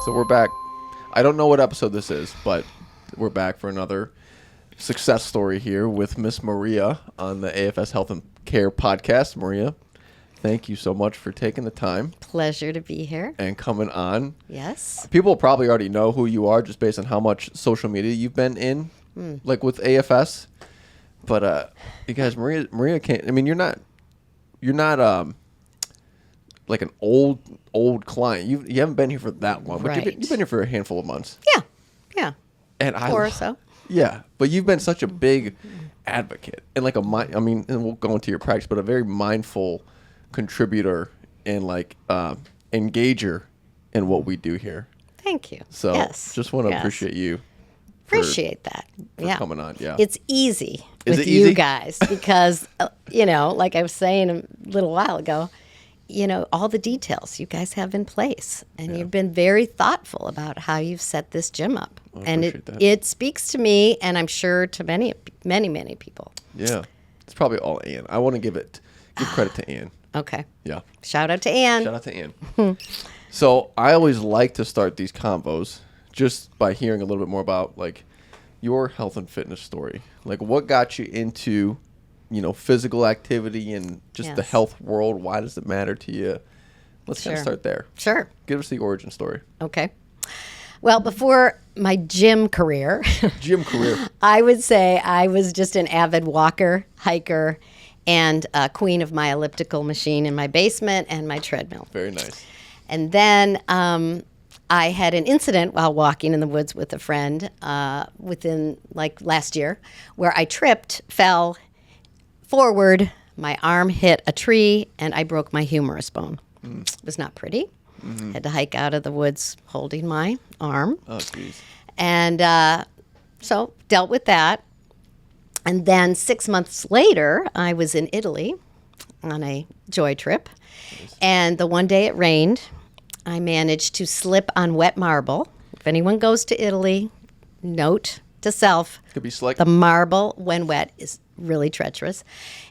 So we're back. I don't know what episode this is, but we're back for another success story here with Miss Maria on the AFS Health and Care podcast. Maria, thank you so much for taking the time Pleasure to be here. and coming on. Yes. People probably already know who you are just based on how much social media you've been in, like with AFS. But you guys, Maria can't. I mean, you're not like an old client. You haven't been here for that long, but Right. you've been here for a handful of months. Yeah. And Or so. Yeah, but you've been such a big advocate and like and we'll go into your practice, but a very mindful contributor and like engager in what we do here. Thank you. So yes. just want to Yes. appreciate you. Appreciate that. for coming on. Yeah, It's easy Is with it you easy? guys because, like I was saying a little while ago, all the details you guys have in place. And you've been very thoughtful about how you've set this gym up. And appreciate that. it speaks to me, and I'm sure to many, many people. yeah. It's probably all Ann. I want to give credit to Ann. Okay. Yeah. Shout out to Ann. Shout out to Ann. So I always like to start these convos just by hearing a little bit more about like your health and fitness story. Like what got you into, physical activity and just the Yes. health world? Why does it matter to you? Let's kind of Sure. start there. Sure. Give us the origin story. Okay. Well, before my gym career, Gym career. I would say I was just an avid walker, hiker, and a queen of my elliptical machine in my basement and my treadmill. Very nice. And then I had an incident while walking in the woods with a friend within last year where I tripped, fell forward, my arm hit a tree, and I broke my humerus bone. It was not pretty. Had to hike out of the woods holding my arm. Oh, jeez. And so dealt with that. And then 6 months later, I was in Italy on a joy trip. And the one day it rained, I managed to slip on wet marble. If anyone goes to Italy, note to self, Could be slick. the marble, when wet, is really treacherous.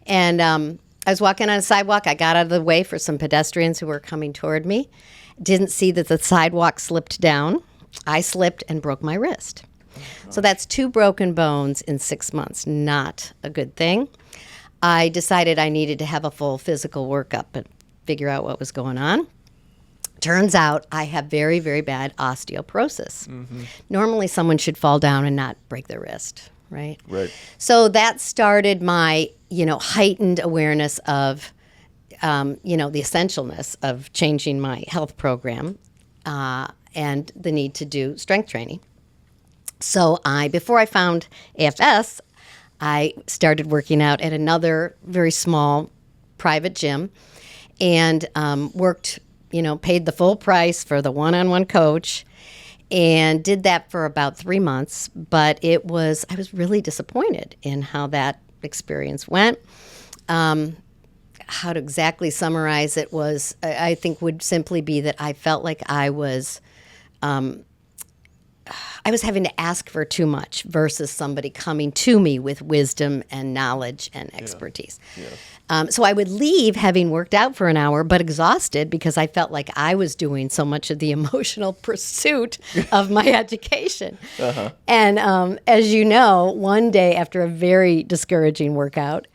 And I was walking on a sidewalk. I got out of the way for some pedestrians who were coming toward me. Didn't see that the sidewalk slipped down. I slipped and broke my wrist. So that's 2 broken bones in 6 months. Not a good thing. I decided I needed to have a full physical workup and figure out what was going on. Turns out I have very, very bad osteoporosis. Normally someone should fall down and not break their wrist, right? Right. So that started my, heightened awareness of, the essentialness of changing my health program and the need to do strength training. So before I found AFS, I started working out at another very small private gym and worked, paid the full price for the one-on-one coach and did that for about 3 months. But I was really disappointed in how that experience went. How to exactly summarize it was, I think, would simply be that I felt like I was having to ask for too much versus somebody coming to me with wisdom and knowledge and expertise. So I would leave having worked out for an hour, but exhausted because I felt like I was doing so much of the emotional pursuit of my education. And as you know, one day after a very discouraging workout,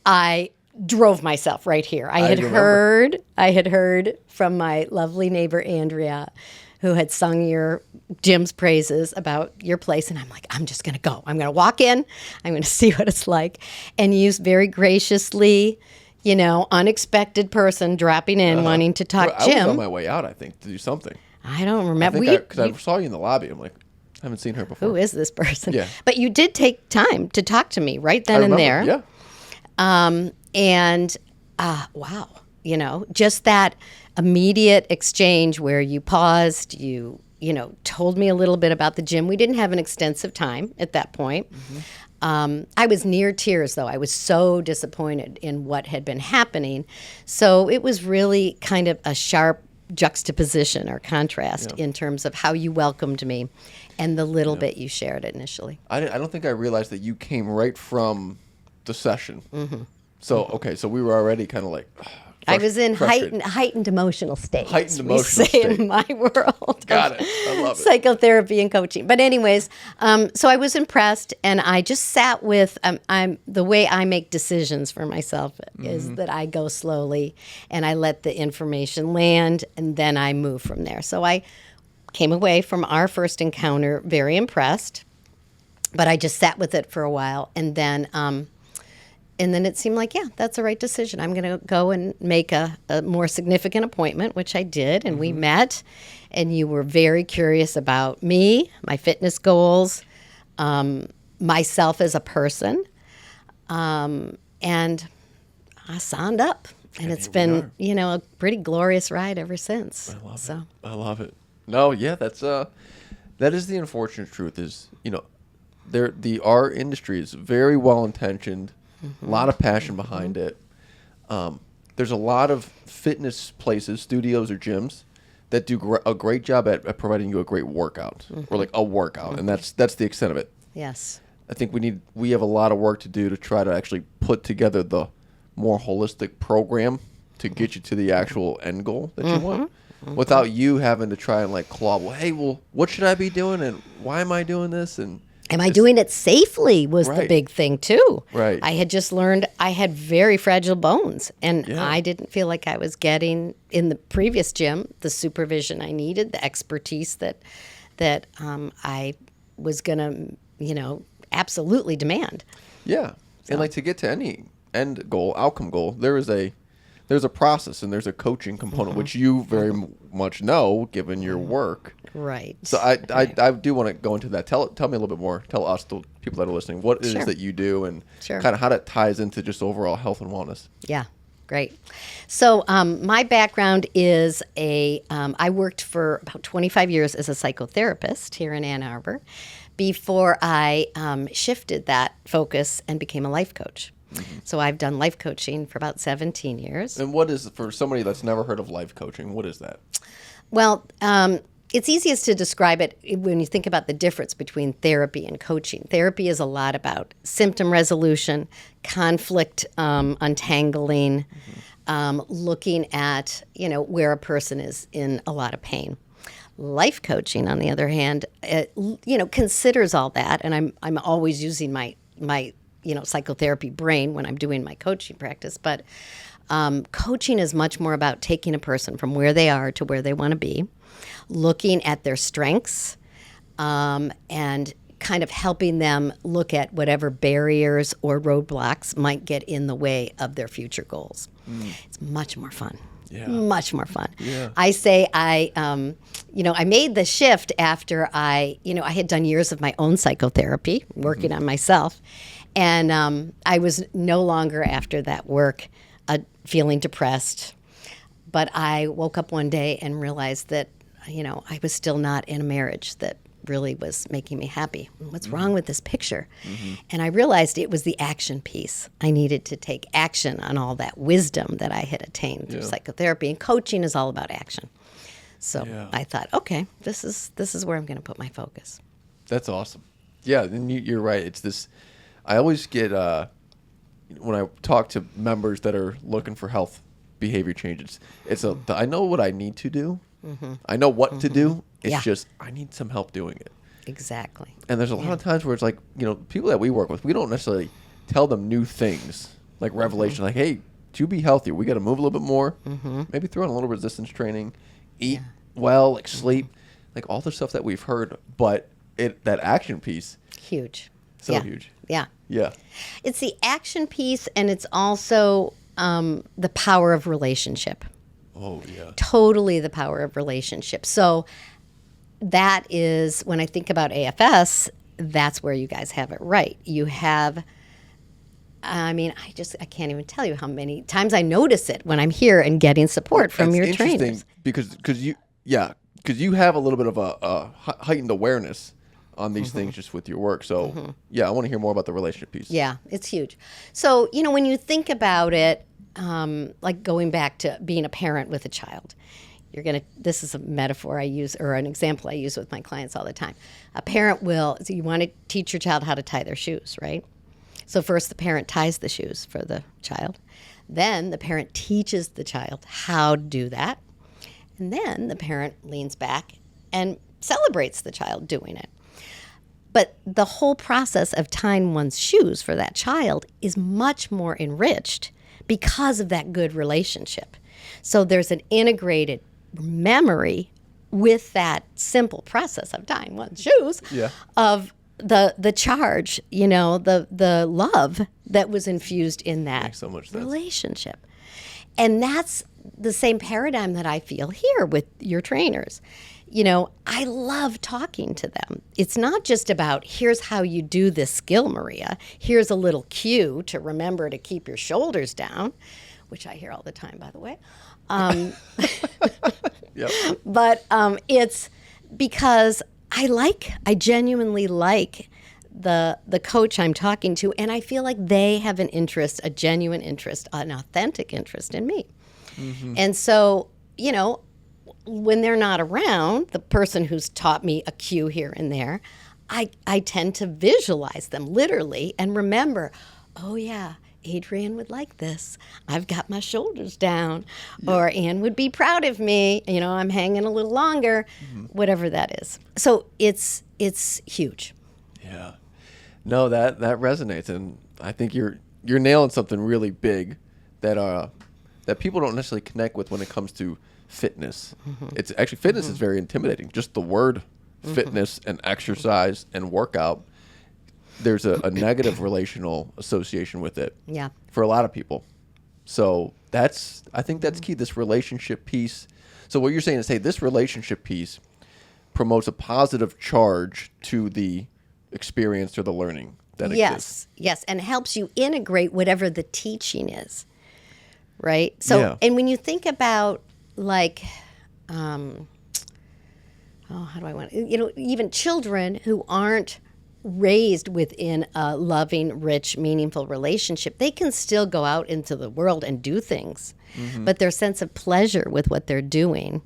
I drove myself right here. I had heard from my lovely neighbor Andrea, who had sung your gym's praises about your place. And I'm like, I'm just going to go. I'm going to walk in. I'm going to see what it's like. And you very graciously, unexpected person dropping in wanting to talk I was gym. on my way out, I think, to do something. I don't remember. Because I saw you in the lobby. I'm like, I haven't seen her before. Who is this person? Yeah. But you did take time to talk to me right then and there. Yeah. Wow, just that immediate exchange where you paused, you told me a little bit about the gym. We didn't have an extensive time at that point. I was near tears, though. I was so disappointed in what had been happening. So it was really kind of a sharp juxtaposition or contrast in terms of how you welcomed me and the little bit you shared initially. I don't think I realized that you came right from the session. So, okay, so we were already kind of like, I was in frustrated. heightened emotional state. Heightened as we emotional say state. in my world. Got of it. I love it. Psychotherapy and coaching. But anyways, so I was impressed, and I just sat with. I'm the way I make decisions for myself is that I go slowly, and I let the information land, and then I move from there. So I came away from our first encounter very impressed, but I just sat with it for a while, and then it seemed like, yeah, that's the right decision. I'm going to go and make a more significant appointment, which I did, and we met, and you were very curious about me, my fitness goals, myself as a person, and I signed up. And it's been, a pretty glorious ride ever since. I love it. No, yeah, that is the unfortunate truth is, our industry is very well intentioned, a lot of passion behind it. There's a lot of fitness places, studios or gyms that do a great job at providing you a great workout or like a workout, and that's the extent of it. Yes. I think we have a lot of work to do to try to actually put together the more holistic program to get you to the actual end goal that you want, without you having to try and like claw. Well, what should I be doing, and why am I doing this, and am I doing it safely was the Right. big thing too. Right. I had just learned I had very fragile bones, and I didn't feel like I was getting in the previous gym the supervision I needed, the expertise that I was gonna, absolutely demand. Yeah, and like to get to any end goal, outcome goal, there's a process and there's a coaching component, which you very much know given your work. Right. So I do want to go into that. Tell me a little bit more. Tell us, the people that are listening, what it is that you do and kind of how that ties into just overall health and wellness. Yeah. Great. So my background is I worked for about 25 years as a psychotherapist here in Ann Arbor before I shifted that focus and became a life coach. So I've done life coaching for about 17 years. And what is, for somebody that's never heard of life coaching, what is that? Well, it's easiest to describe it when you think about the difference between therapy and coaching. Therapy is a lot about symptom resolution, conflict untangling, looking at where a person is in a lot of pain. Life coaching, on the other hand, considers all that, and I'm always using my psychotherapy brain when I'm doing my coaching practice. But coaching is much more about taking a person from where they are to where they want to be, looking at their strengths, and kind of helping them look at whatever barriers or roadblocks might get in the way of their future goals. It's much more fun. Yeah. Much more fun. Yeah. I say I made the shift after I had done years of my own psychotherapy, working on myself. And I was no longer, after that work, feeling depressed. But I woke up one day and realized that, I was still not in a marriage that really was making me happy. What's wrong with this picture? And I realized it was the action piece. I needed to take action on all that wisdom that I had attained through psychotherapy. And coaching is all about action. So I thought, okay, this is where I'm going to put my focus. That's awesome. Yeah, and you're right. It's this. I always get when I talk to members that are looking for health behavior changes. I know what I need to do. I know what to do. It's just I need some help doing it. Exactly. And there's a lot of times where it's like, people that we work with, we don't necessarily tell them new things like revelation, like, hey, to be healthier, we got to move a little bit more, maybe throw in a little resistance training, eat well, like sleep, like all the stuff that we've heard. But that action piece, huge. So huge. Yeah. Yeah. It's the action piece, and it's also the power of relationship. Oh, yeah. Totally the power of relationship. So that is, when I think about AFS, that's where you guys have it right. You have, I can't even tell you how many times I notice it when I'm here and getting support from your trainers. Because you have a little bit of a heightened awareness on these things just with your work. So, I want to hear more about the relationship piece. Yeah, it's huge. So, when you think about it, like going back to being a parent with a child, this is a metaphor I use, or an example I use with my clients all the time. A parent so you want to teach your child how to tie their shoes, right? So first the parent ties the shoes for the child. Then the parent teaches the child how to do that. And then the parent leans back and celebrates the child doing it. But the whole process of tying one's shoes for that child is much more enriched because of that good relationship. So there's an integrated memory with that simple process of tying one's shoes of the charge, the love that was infused in that Makes so much sense. relationship. And that's the same paradigm that I feel here with your trainers. I love talking to them. It's not just about, here's how you do this skill, Maria. Here's a little cue to remember to keep your shoulders down, which I hear all the time, by the way. Yep. But it's because I genuinely like the coach I'm talking to, and I feel like they have an interest, a genuine interest, an authentic interest in me. Mm-hmm. And so, when they're not around, the person who's taught me a cue here and there, I tend to visualize them literally and remember, oh yeah, Adrienne would like this. I've got my shoulders down. Yeah. Or Anne would be proud of me. I'm hanging a little longer, whatever that is. So it's huge. Yeah. No, that resonates, and I think you're nailing something really big that people don't necessarily connect with when it comes to fitness. Mm-hmm. It's actually fitness is very intimidating. Just the word fitness and exercise and workout, there's a negative relational association with it. Yeah. For a lot of people. So I think that's key, this relationship piece. So what you're saying is, hey, this relationship piece promotes a positive charge to the experience or the learning that exists. Yes, and helps you integrate whatever the teaching is, right? So, and when you think about how do I want to, even children who aren't raised within a loving, rich, meaningful relationship, they can still go out into the world and do things, but their sense of pleasure with what they're doing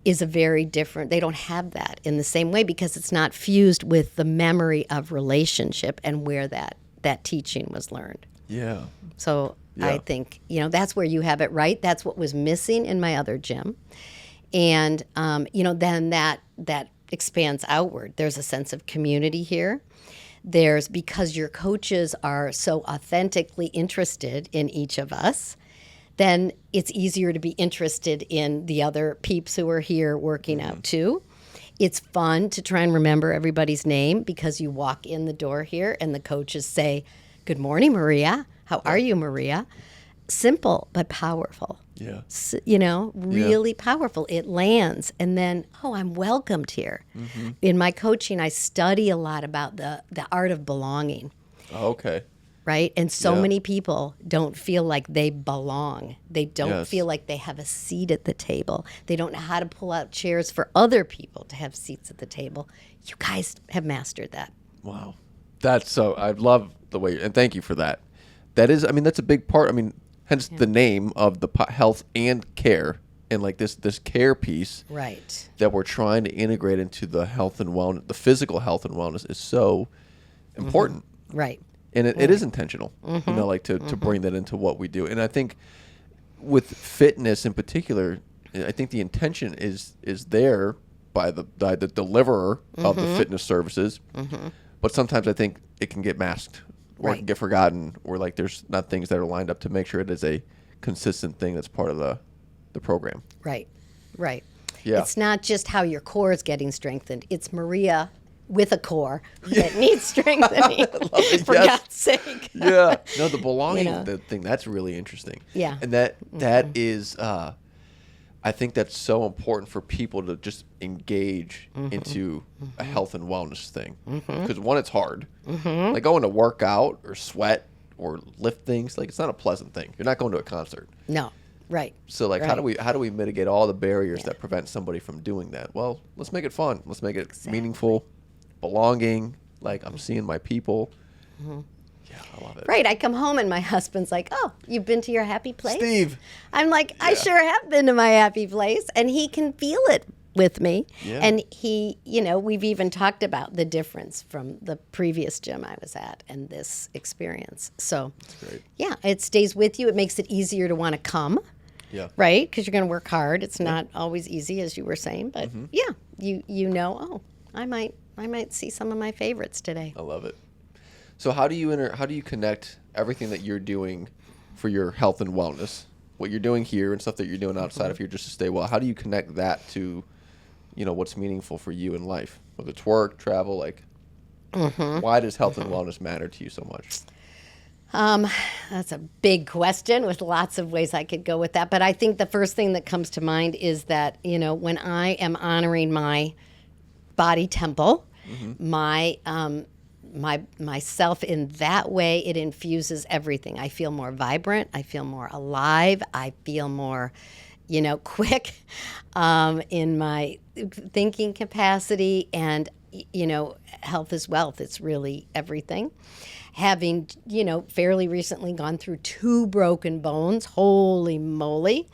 is a very different, they don't have that in the same way because it's not fused with the memory of relationship and where that teaching was learned. Yeah. So I think, that's where you have it right. That's what was missing in my other gym. And, then that expands outward. There's a sense of community here. Because your coaches are so authentically interested in each of us, then it's easier to be interested in the other peeps who are here working out too. It's fun to try and remember everybody's name because you walk in the door here and the coaches say, "Good morning, Maria. How are you, Maria?" Simple but powerful. Yeah. Really powerful. It lands. And then, I'm welcomed here. Mm-hmm. In my coaching, I study a lot about the art of belonging. Oh, okay. Right? And so many people don't feel like they belong. They don't feel like they have a seat at the table. They don't know how to pull out chairs for other people to have seats at the table. You guys have mastered that. Wow. I love the way, and thank you for that. That's a big part. Hence the name of the health and care, and this care piece, right, that we're trying to integrate into the health and wellness, the physical health and wellness is so important, right, and it is intentional, to bring that into what we do. And I think with fitness in particular, I think the intention is there by the deliverer of the fitness services, but sometimes I think it can get masked. Or it can get forgotten, or there's not things that are lined up to make sure it is a consistent thing that's part of the program. Right. Yeah. It's not just how your core is getting strengthened. It's Maria with a core that needs strengthening, for God's sake. Yeah. No, the belonging thing, that's really interesting. Yeah. And that is, I think that's so important for people to just engage into a health and wellness thing. Because one, it's hard. Like going to work out or sweat or lift things, it's not a pleasant thing. You're not going to a concert. No. Right. So how do we mitigate all the barriers that prevent somebody from doing that? Well, let's make it fun. Let's make it meaningful, belonging. I'm seeing my people. Yeah, I love it. Right. I come home and my husband's like, "Oh, you've been to your happy place?" Steve. I'm like, "I sure have been to my happy place." And he can feel it with me. Yeah. And he, we've even talked about the difference from the previous gym I was at and this experience. So, That's great. yeah, it stays with you. It makes it easier to want to come, Yeah. right? Because you're going to work hard. It's not always easy, as you were saying, but yeah, oh, I might see some of my favorites today. I love it. So how do you connect everything that you're doing for your health and wellness, what you're doing here and stuff that you're doing outside of here just to stay well? How do you connect that to, what's meaningful for you in life, whether it's work, travel, like, why does health and wellness matter to you so much? That's a big question with lots of ways I could go with that. But I think the first thing that comes to mind is that, when I am honoring my body temple, myself in that way, it infuses everything. I feel more vibrant. I feel more alive. I feel more, quick in my thinking capacity. And, health is wealth. It's really everything. Having, fairly recently gone through 2 broken bones, holy moly,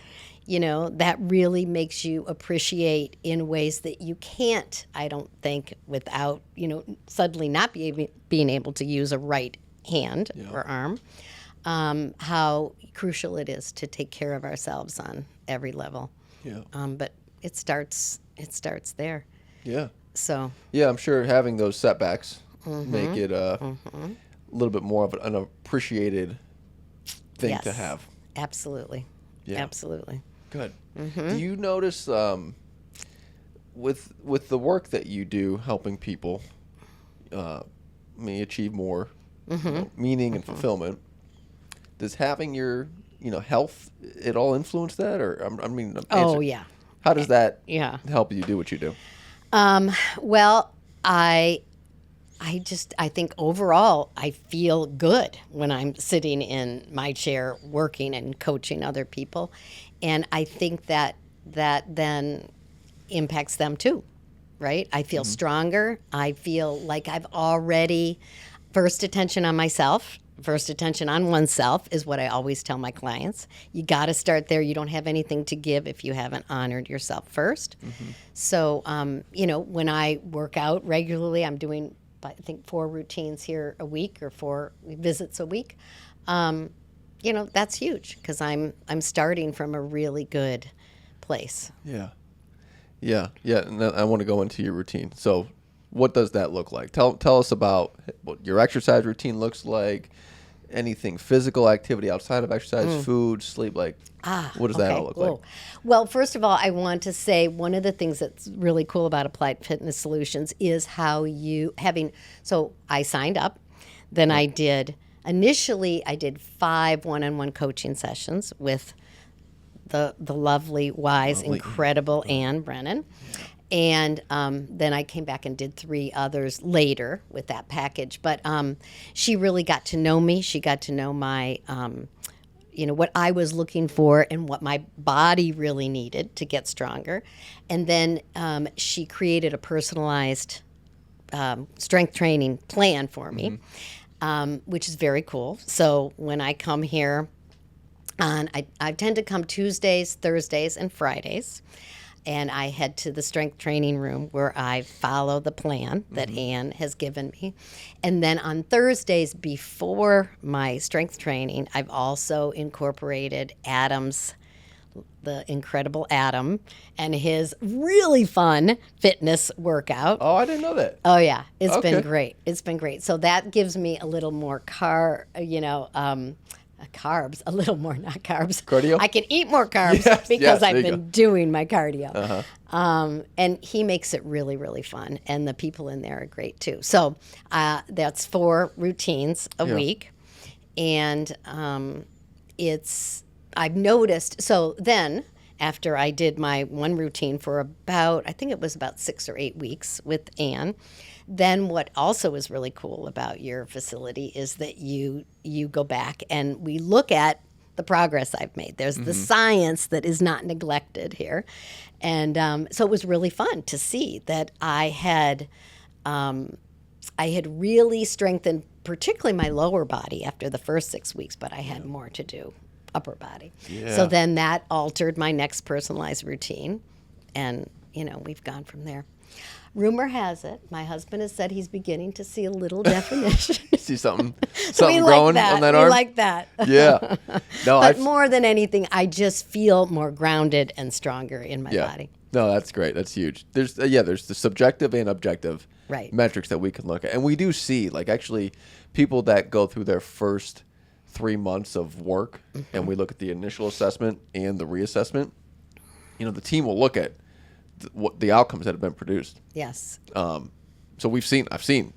that really makes you appreciate in ways that you can't, I don't think, without, suddenly not being able to use a right hand or arm, how crucial it is to take care of ourselves on every level. Yeah. But it starts there. Yeah. So. Yeah, I'm sure having those setbacks make it a little bit more of an appreciated thing to have. Absolutely. Yeah. Absolutely. Good. Do you notice with the work that you do helping people achieve more meaning and fulfillment, does having your health at all influence that, or Yeah. how does that Yeah. help you do what you do? Well, I think overall I feel good when I'm sitting in my chair working and coaching other people. And I think that then impacts them too, right? I feel stronger. I feel like I've already first attention on myself. First attention on oneself is what I always tell my clients. You got to start there. You don't have anything to give if you haven't honored yourself first. So, when I work out regularly, I'm doing, I think, 4 routines here a week or 4 visits a week. That's huge because I'm starting from a really good place. Yeah. And I want to go into your routine. So, what does that look like? Tell us about what your exercise routine looks like. Anything physical activity outside of exercise, food, sleep, what does that all look like? Well, first of all, I want to say one of the things that's really cool about Applied Fitness Solutions is how so I signed up, then initially I did 5 one-on-one coaching sessions with the lovely, wise, incredible Ann Brennan. And then I came back and did 3 others later with that package. But she really got to know me. She got to know my, what I was looking for and what my body really needed to get stronger. And then she created a personalized strength training plan for me, which is very cool. So when I come here, I tend to come Tuesdays, Thursdays, and Fridays. And I head to the strength training room where I follow the plan that Ann has given me. And then on Thursdays before my strength training, I've also incorporated Adam's, the incredible Adam, and his really fun fitness workout. Oh, I didn't know that. Oh, yeah. It's been great. It's been great. So that gives me a little more carbs, a little more, not carbs. Cardio? I can eat more carbs because I've been doing my cardio. And he makes it really, really fun. And the people in there are great too. So that's 4 routines a week. And I've noticed, so then after I did my one routine for I think it was about 6 or 8 weeks with Ann, then what also is really cool about your facility is that you go back and we look at the progress I've made. There's the science that is not neglected here. And so it was really fun to see that I had really strengthened particularly my lower body after the first 6 weeks, but I had more to do upper body. So then that altered my next personalized routine. And we've gone from there. Rumor has it, my husband has said he's beginning to see a little definition. See something So we growing like that. on that we arm? like that. Yeah. No, But more than anything, I just feel more grounded and stronger in my body. No, that's great. That's huge. There's there's the subjective and objective Right. metrics that we can look at. And we do see, like, actually people that go through their first 3 months of work and we look at the initial assessment and the reassessment, the team will look at what the outcomes that have been produced. Yes. So I've seen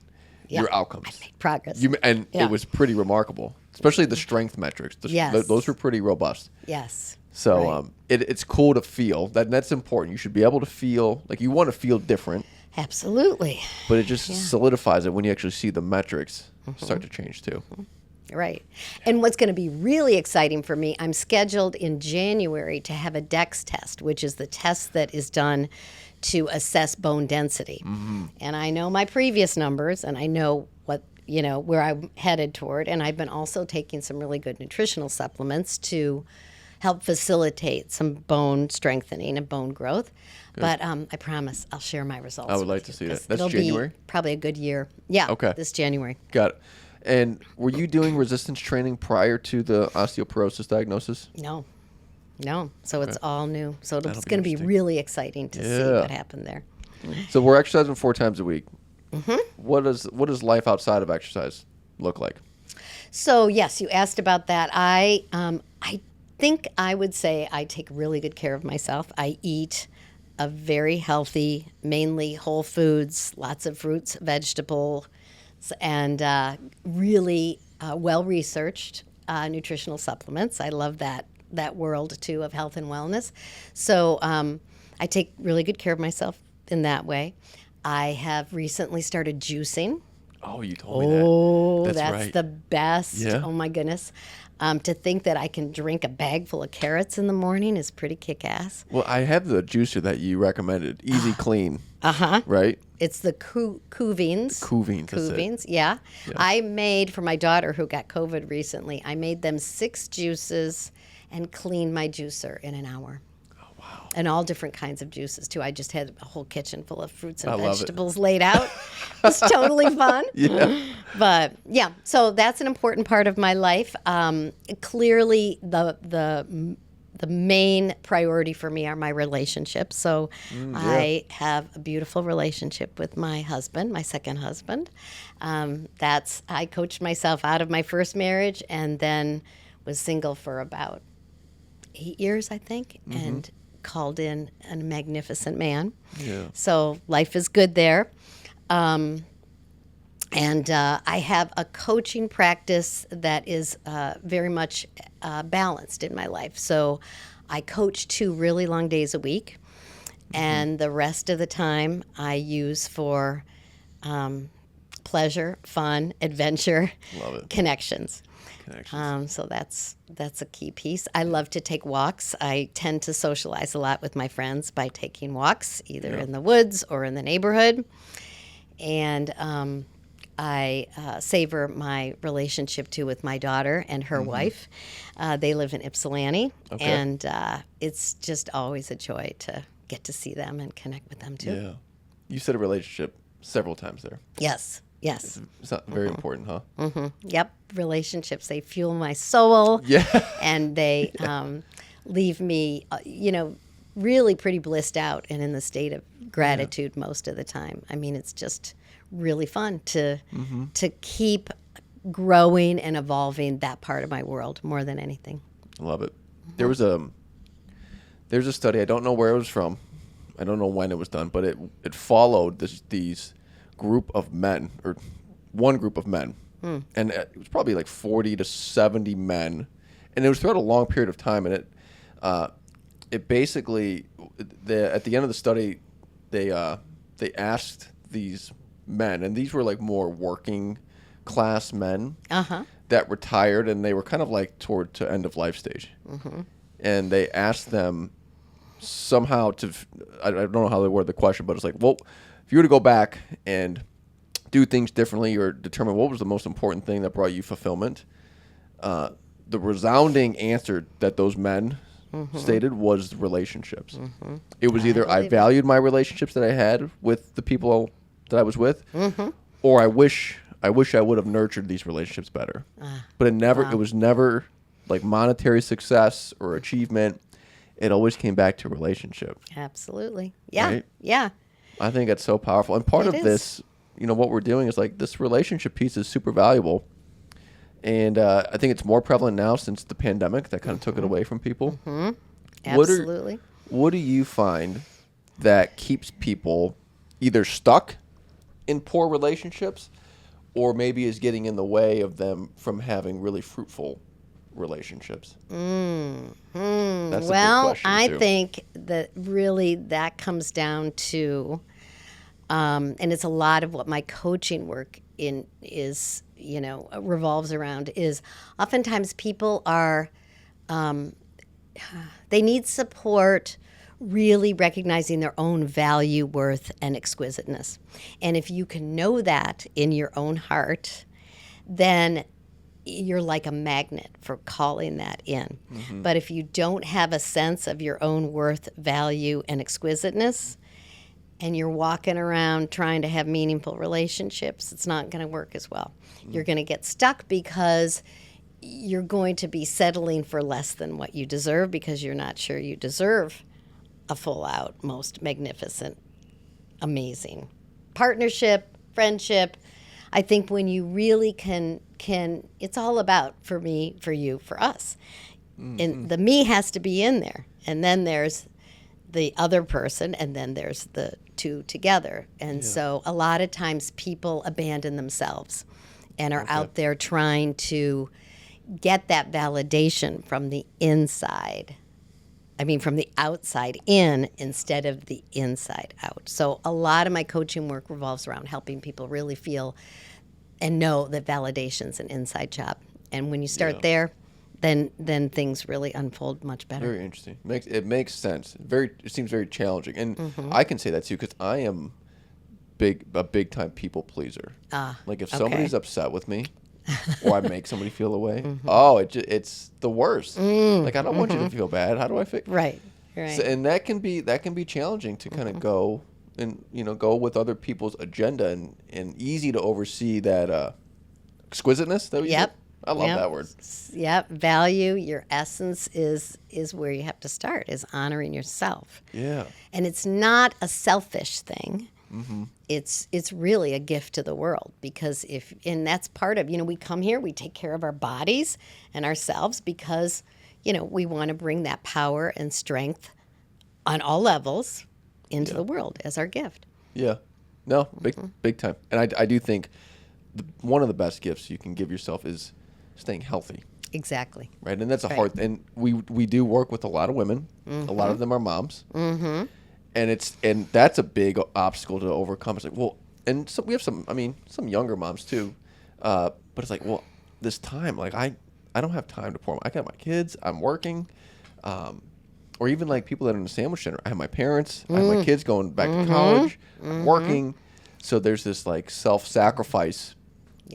your outcomes. I made progress. It was pretty remarkable, especially the strength metrics. Yes. Those were pretty robust. Yes. So Right. it's cool to feel that's important. You should be able to feel like you want to feel different, Absolutely. but it just solidifies it when you actually see the metrics start to change too. Right. And what's going to be really exciting for me, I'm scheduled in January to have a DEX test, which is the test that is done to assess bone density. And I know my previous numbers and I know where I'm headed toward. And I've been also taking some really good nutritional supplements to help facilitate some bone strengthening and bone growth. Good. But I promise I'll share my results. I would like to see that. That's January? Probably a good year. Yeah. Okay. This January. Got it. And were you doing resistance training prior to the osteoporosis diagnosis? No. So it's all new. So it's That'll going to be interesting. really exciting to see what happened there. So we're exercising 4 times a week. What does life outside of exercise look like? So yes, you asked about that. I think I would say I take really good care of myself. I eat a very healthy, mainly whole foods, lots of fruits, vegetables, and really well-researched nutritional supplements. I love that world, too, of health and wellness. So I take really good care of myself in that way. I have recently started juicing. Oh, you told me that. Oh, that's right. the best. Yeah. Oh, my goodness. To think that I can drink a bag full of carrots in the morning is pretty kick-ass. Well, I have the juicer that you recommended, Easy Clean. Right? It's the Kuvings. Kuvings, that's it. Kuvings, yeah. I made, for my daughter who got COVID recently, I made them 6 juices and cleaned my juicer in an hour. Oh, wow. And all different kinds of juices, too. I just had a whole kitchen full of fruits and I love it. vegetables laid out. It was totally fun. Yeah. But, yeah, so that's an important part of my life. Clearly, the main priority for me are my relationships. So I have a beautiful relationship with my husband, my second husband. I coached myself out of my first marriage and then was single for about 8 years, I think, and called in a magnificent man. Yeah. So life is good there. And I have a coaching practice that is very much balanced in my life. So I coach 2 really long days a week, and the rest of the time I use for pleasure, fun, adventure, Love it. connections. So that's a key piece. I love to take walks. I tend to socialize a lot with my friends by taking walks, either in the woods or in the neighborhood. And I savor my relationship, too, with my daughter and her wife. They live in Ypsilanti, and it's just always a joy to get to see them and connect with them, too. Yeah. You said a relationship several times there. Yes. It's not very important, huh? Yep. Relationships, they fuel my soul. Yeah. And they leave me, really pretty blissed out and in the state of gratitude most of the time. I mean, it's just really fun to keep growing and evolving that part of my world more than anything. I love it. There's a study, I don't know where it was from. I don't know when it was done, but it followed these group of men, or one group of men. And it was probably like 40 to 70 men. And it was throughout a long period of time. And it basically, at the end of the study, they asked these men, and these were like more working class men that retired, and they were kind of like toward to end of life stage. And they asked them somehow I don't know how they worded the question, but it's like, well, if you were to go back and do things differently or determine what was the most important thing that brought you fulfillment, the resounding answer that those men stated was relationships. It was either I believe it. valued my relationships that I had with the people that I was with, or I wish I would have nurtured these relationships better. But it was never like monetary success or achievement. It always came back to relationship. Absolutely. Yeah. Right? Yeah. I think it's so powerful. And part It of is. this, what we're doing is like this relationship piece is super valuable. And I think it's more prevalent now since the pandemic that kind of took it away from people. Absolutely. What do you find that keeps people either stuck in poor relationships or maybe is getting in the way of them from having really fruitful relationships? That's a big Well, question, I too. think that really that comes down to, and it's a lot of what my coaching work revolves around, is oftentimes people are, they need support really recognizing their own value, worth, and exquisiteness. And if you can know that in your own heart, then you're like a magnet for calling that in. But if you don't have a sense of your own worth, value, and exquisiteness, and you're walking around trying to have meaningful relationships, it's not going to work as well. You're going to get stuck because you're going to be settling for less than what you deserve because you're not sure you deserve a full out, most magnificent, amazing partnership, friendship. I think when you really can it's all about for me, for you, for us. And the me has to be in there. And then there's the other person, and then there's the two together. And so a lot of times people abandon themselves and are out there trying to get that validation from the inside. From the outside in instead of the inside out. So a lot of my coaching work revolves around helping people really feel and know that validation's an inside job. And when you start there, then things really unfold much better. Very interesting. It makes sense. It seems very challenging, and I can say that too because I am a big time people pleaser. Like if somebody's upset with me, or I make somebody feel away, it's the worst. Like I don't want you to feel bad. How do I fix? Right. So, and that can be challenging to kind of go and go with other people's agenda and easy to oversee that exquisiteness. That Yep. I love that word. Yep. Value, your essence is where you have to start, is honoring yourself. Yeah. And it's not a selfish thing. It's really a gift to the world because and that's part of, we come here, we take care of our bodies and ourselves because, we want to bring that power and strength on all levels into the world as our gift. Yeah. No, big time. And I do think one of the best gifts you can give yourself is staying healthy. Exactly. Right. And that's a hard, and we do work with a lot of women. A lot of them are moms. And that's a big obstacle to overcome. It's like, well, and so we have some younger moms too. But it's like, well, this time, like I don't have time to pour. I got my kids, I'm working. Or even like people that are in the sandwich center. I have my parents, I have my kids going back to college, I'm working. So there's this like self-sacrifice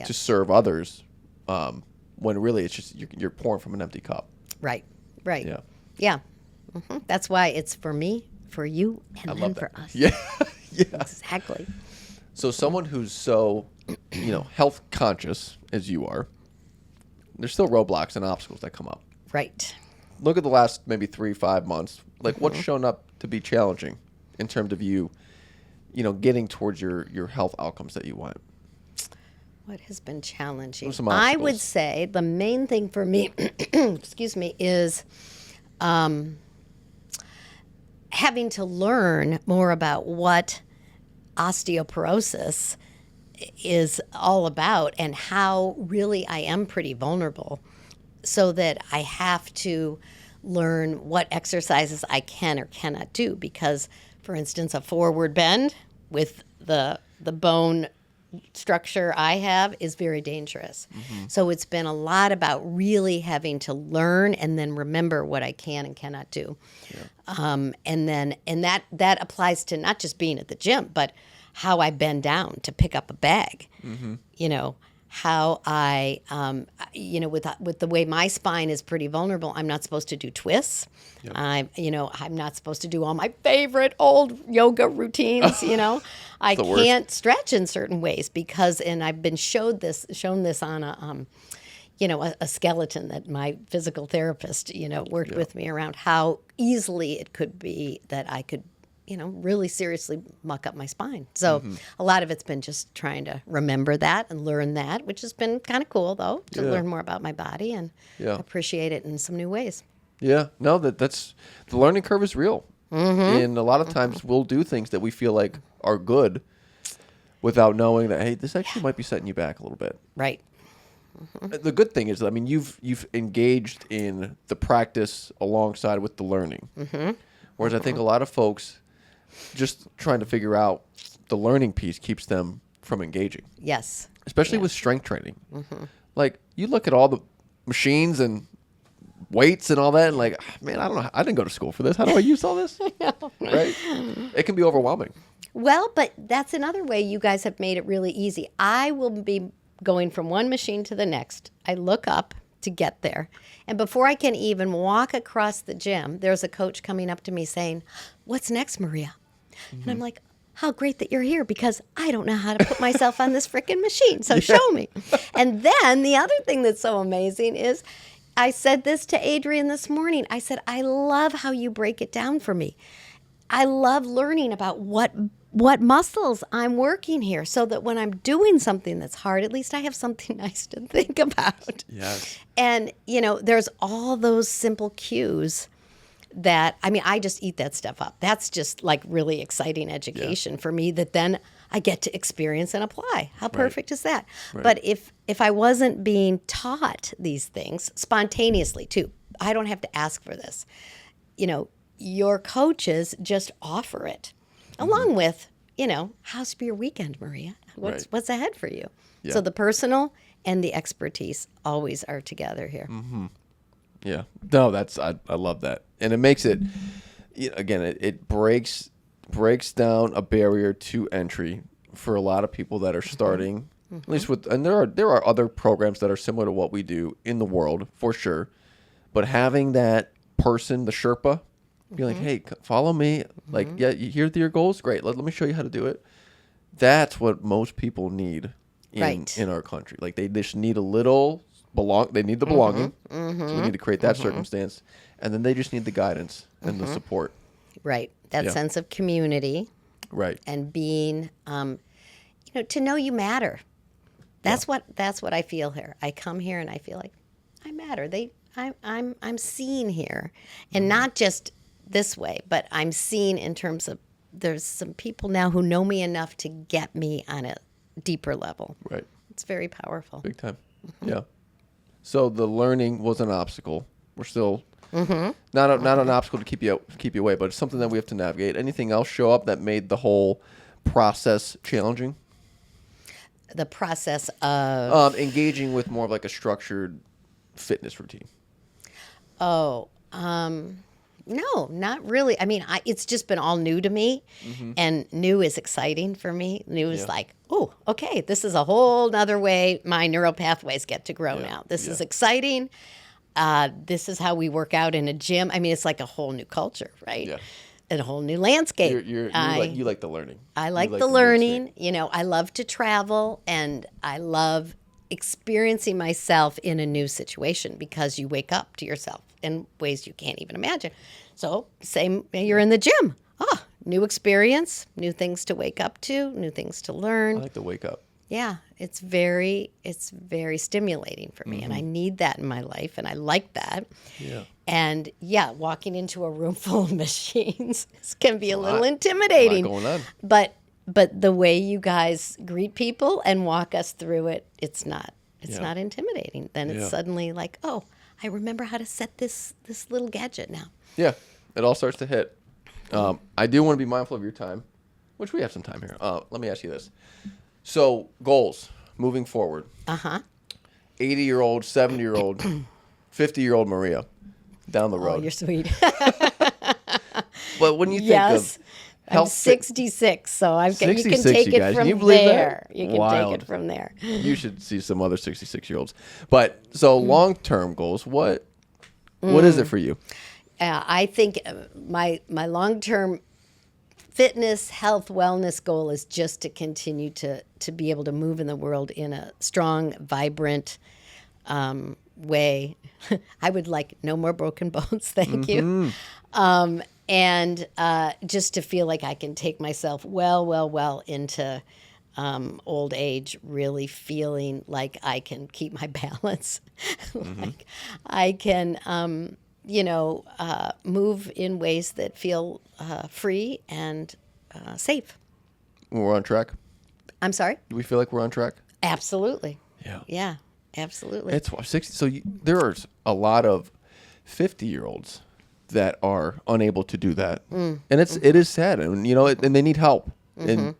to serve others, when really it's just you're pouring from an empty cup. Right. Yeah. Yeah. That's why it's for me, for you, and then for us. Yeah. Yeah. Exactly. So someone who's so, health conscious as you are, there's still roadblocks and obstacles that come up. Right. Look at the last maybe 3-5 months. Like what's shown up to be challenging in terms of you getting towards your health outcomes that you want? What has been challenging? Some I would obstacles. say the main thing for me, excuse me, is having to learn more about what osteoporosis is all about and how really I am pretty vulnerable, so that I have to learn what exercises I can or cannot do. Because, for instance, a forward bend with the bone structure I have is very dangerous. So it's been a lot about really having to learn and then remember what I can and cannot do. And that applies to not just being at the gym, but how I bend down to pick up a bag. how I, with the way my spine is pretty vulnerable, I'm not supposed to do twists. Yep. I'm not supposed to do all my favorite old yoga routines. I the worst. can't stretch in certain ways because, and I've been shown this on a skeleton that my physical therapist, worked with me around how easily it could be that I could, really seriously muck up my spine. So a lot of it's been just trying to remember that and learn that, which has been kind of cool, though, to learn more about my body and appreciate it in some new ways. Yeah, no, that's the learning curve is real. And a lot of times we'll do things that we feel like are good without knowing that, hey, this actually might be setting you back a little bit. Right. The good thing is, I mean, you've engaged in the practice alongside with the learning. Whereas I think a lot of folks just trying to figure out the learning piece keeps them from engaging. Yes. Especially with strength training. Like, you look at all the machines and weights and all that, and like, man, I don't know. I didn't go to school for this. How do I use all this? Right? It can be overwhelming. Well, but that's another way you guys have made it really easy. I will be going from one machine to the next. I look up to get there. And before I can even walk across the gym, there's a coach coming up to me saying, "What's next, Maria?" And I'm like, how great that you're here because I don't know how to put myself on this freaking machine. So show me. And then the other thing that's so amazing is I said this to Adrian this morning. I said, I love how you break it down for me. I love learning about what muscles I'm working here so that when I'm doing something that's hard, at least I have something nice to think about. Yes. And, there's all those simple cues that, I just eat that stuff up. That's just like really exciting education for me that then I get to experience and apply. How perfect is that? Right. But if I wasn't being taught these things spontaneously too, I don't have to ask for this. Your coaches just offer it along with, how's your weekend, Maria? What's ahead for you? Yeah. So the personal and the expertise always are together here. Yeah. No, I love that. And it makes it, again, it breaks down a barrier to entry for a lot of people that are starting, at least and there are other programs that are similar to what we do in the world for sure. But having that person, the Sherpa, be like, hey, follow me. Like, yeah, here are your goals. Great. Let me show you how to do it. That's what most people need in our country. Like, they just need a little they need the belonging. So we need to create that circumstance. And then they just need the guidance and the support. Right. That sense of community. Right. And being, to know you matter. That's what I feel here. I come here and I feel like I matter. I'm seen here, and not just this way, but I'm seen in terms of there's some people now who know me enough to get me on a deeper level. Right. It's very powerful. Big time. Yeah. So the learning was an obstacle. We're still not an obstacle to keep you away, but it's something that we have to navigate. Anything else show up that made the whole process challenging? The process of engaging with more of like a structured fitness routine. No, not really. It's just been all new to me, and new is exciting for me. New is like, oh, okay, this is a whole other way my neural pathways get to grow now. This is exciting. This is how we work out in a gym. It's like a whole new culture, right? Yeah. And a whole new landscape. You like the learning. I like the learning. I love to travel, and I love experiencing myself in a new situation because you wake up to yourself in ways you can't even imagine. So same, you're in the gym. New experience, new things to wake up to, new things to learn. I like to wake up. Yeah, it's very stimulating for me, and I need that in my life, and I like that. Yeah. And walking into a room full of machines can be a little intimidating. A lot going on. But the way you guys greet people and walk us through it, it's not intimidating. Then it's suddenly like, oh, I remember how to set this little gadget now. Yeah, it all starts to hit. I do want to be mindful of your time, which we have some time here. Let me ask you this. So, goals moving forward. 80-year-old, 70-year-old, 50-year-old Maria down the road. Oh, you're sweet. But when you think of I'm Health fit- 66, so you can 66, take you it guys. from Can you believe there. that? You can Wild. take it from there. You should see some other 66-year-olds. But so long-term goals, what is it for you? I think my long-term fitness, health, wellness goal is just to continue to be able to move in the world in a strong, vibrant way. I would like no more broken bones, thank you. And just to feel like I can take myself well into old age, really feeling like I can keep my balance, like I can, move in ways that feel free and safe. We're on track. I'm sorry? Do we feel like we're on track? Absolutely. Yeah. Yeah, absolutely. It's 60. So there's a lot of 50-year-olds that are unable to do that, and it is sad, and and they need help, and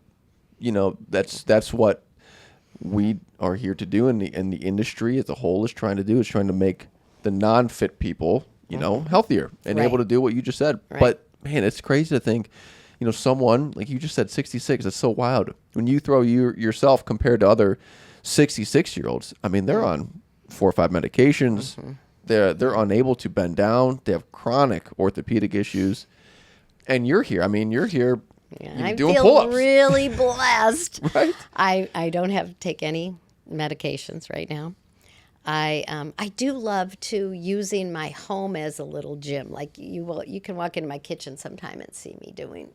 that's what we are here to do, and the industry as a whole is trying to do, is trying to make the non-fit people healthier and Right. able to do what you just said. Right. But man, it's crazy to think, someone like you just said, 66. It's so wild when you throw yourself compared to other 66-year-olds. I mean, they're on 4 or 5 medications. They're unable to bend down. They have chronic orthopedic issues. And you're here. I mean, you're here I doing feel pull-ups. really blessed. Right? I don't have to take any medications right now. I do love to using my home as a little gym. Like you can walk into my kitchen sometime and see me doing,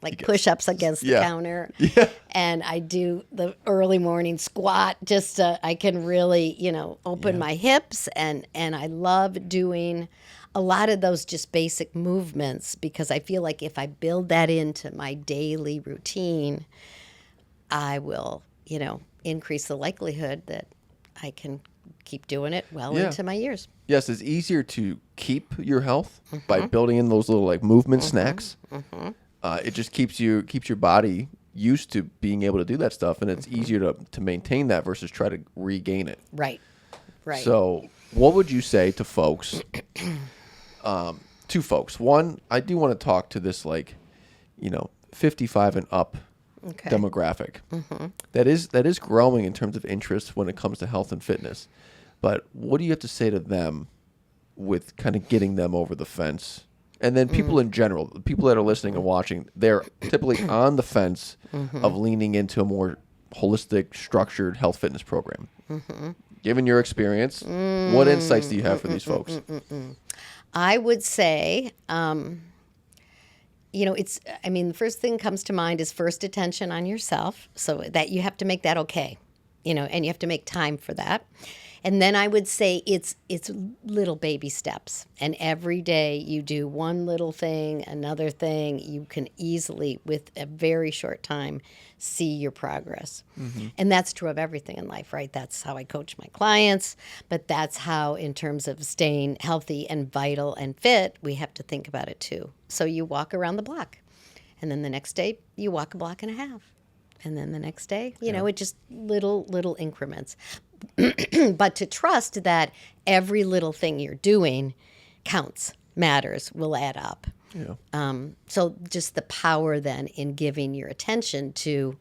like push-ups against the counter. Yeah. And I do the early morning squat just I can really, open my hips and I love doing a lot of those just basic movements because I feel like if I build that into my daily routine, I will, increase the likelihood that I can keep doing it well into my years. Yes, it's easier to keep your health by building in those little like movement snacks. It just keeps your body used to being able to do that stuff, and it's easier to maintain that versus try to regain it. Right. So, what would you say to folks? Two folks. One, I do want to talk to this 55 and up demographic. That is growing in terms of interest when it comes to health and fitness. But what do you have to say to them with kind of getting them over the fence? And then people in general, the people that are listening and watching, they're typically on the fence of leaning into a more holistic, structured health fitness program. Given your experience, what insights do you have for these folks? I would say, the first thing comes to mind is first attention on yourself. So that you have to make that okay, and you have to make time for that. And then I would say it's little baby steps. And every day you do one little thing, another thing, you can easily, with a very short time, see your progress. And that's true of everything in life, right? That's how I coach my clients. But that's how, in terms of staying healthy and vital and fit, we have to think about it too. So you walk around the block. And then the next day, you walk a block and a half. And then the next day, it just little increments. But to trust that every little thing you're doing counts, matters, will add up. Yeah. So just the power then in giving your attention to,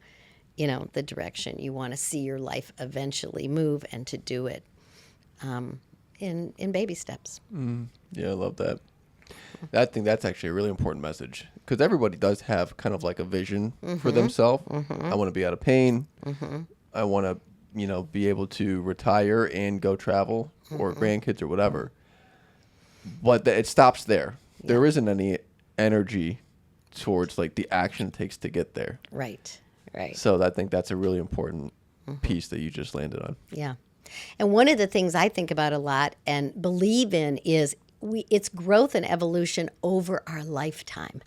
the direction you want to see your life eventually move, and to do it in baby steps. Yeah, I love that. I think that's actually a really important message because everybody does have kind of like a vision for themselves. I want to be out of pain. I want to, be able to retire and go travel or grandkids or whatever. But it stops there. Yeah. There isn't any energy towards like the action it takes to get there. Right. So I think that's a really important piece that you just landed on. Yeah. And one of the things I think about a lot and believe in is it's growth and evolution over our lifetime.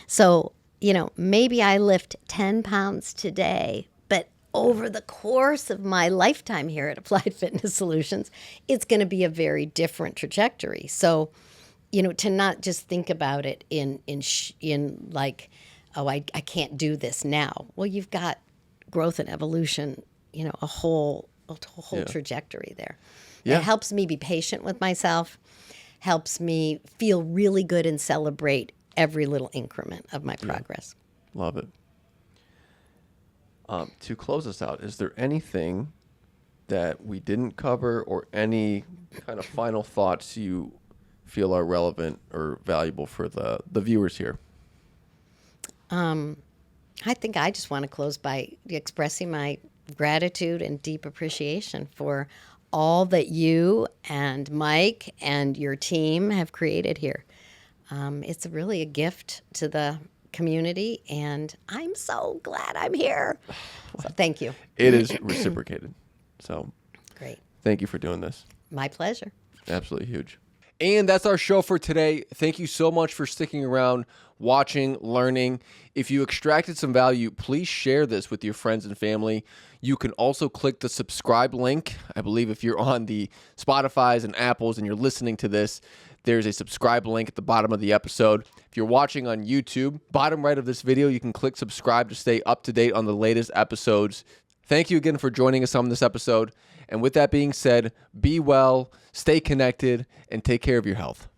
So, maybe I lift 10 pounds today, but over the course of my lifetime here at Applied Fitness Solutions, it's going to be a very different trajectory. So, to not just think about it in like, oh, I can't do this now. Well, you've got growth and evolution, a whole trajectory there. Yeah. It helps me be patient with myself, helps me feel really good and celebrate every little increment of my progress. Love it. To close us out, is there anything that we didn't cover or any kind of final thoughts you feel are relevant or valuable for the viewers here? I think I just want to close by expressing my gratitude and deep appreciation for all that you and Mike and your team have created here. It's really a gift to the community, and I'm so glad I'm here. So thank you. It is reciprocated. So Great. thank you for doing this. My pleasure. Absolutely huge. And that's our show for today. Thank you so much for sticking around, watching, learning. If you extracted some value, please share this with your friends and family. You can also click the subscribe link. I believe if you're on the Spotifys and Apples and you're listening to this, there's a subscribe link at the bottom of the episode. If you're watching on YouTube, bottom right of this video, you can click subscribe to stay up to date on the latest episodes. Thank you again for joining us on this episode. And with that being said, be well, stay connected, and take care of your health.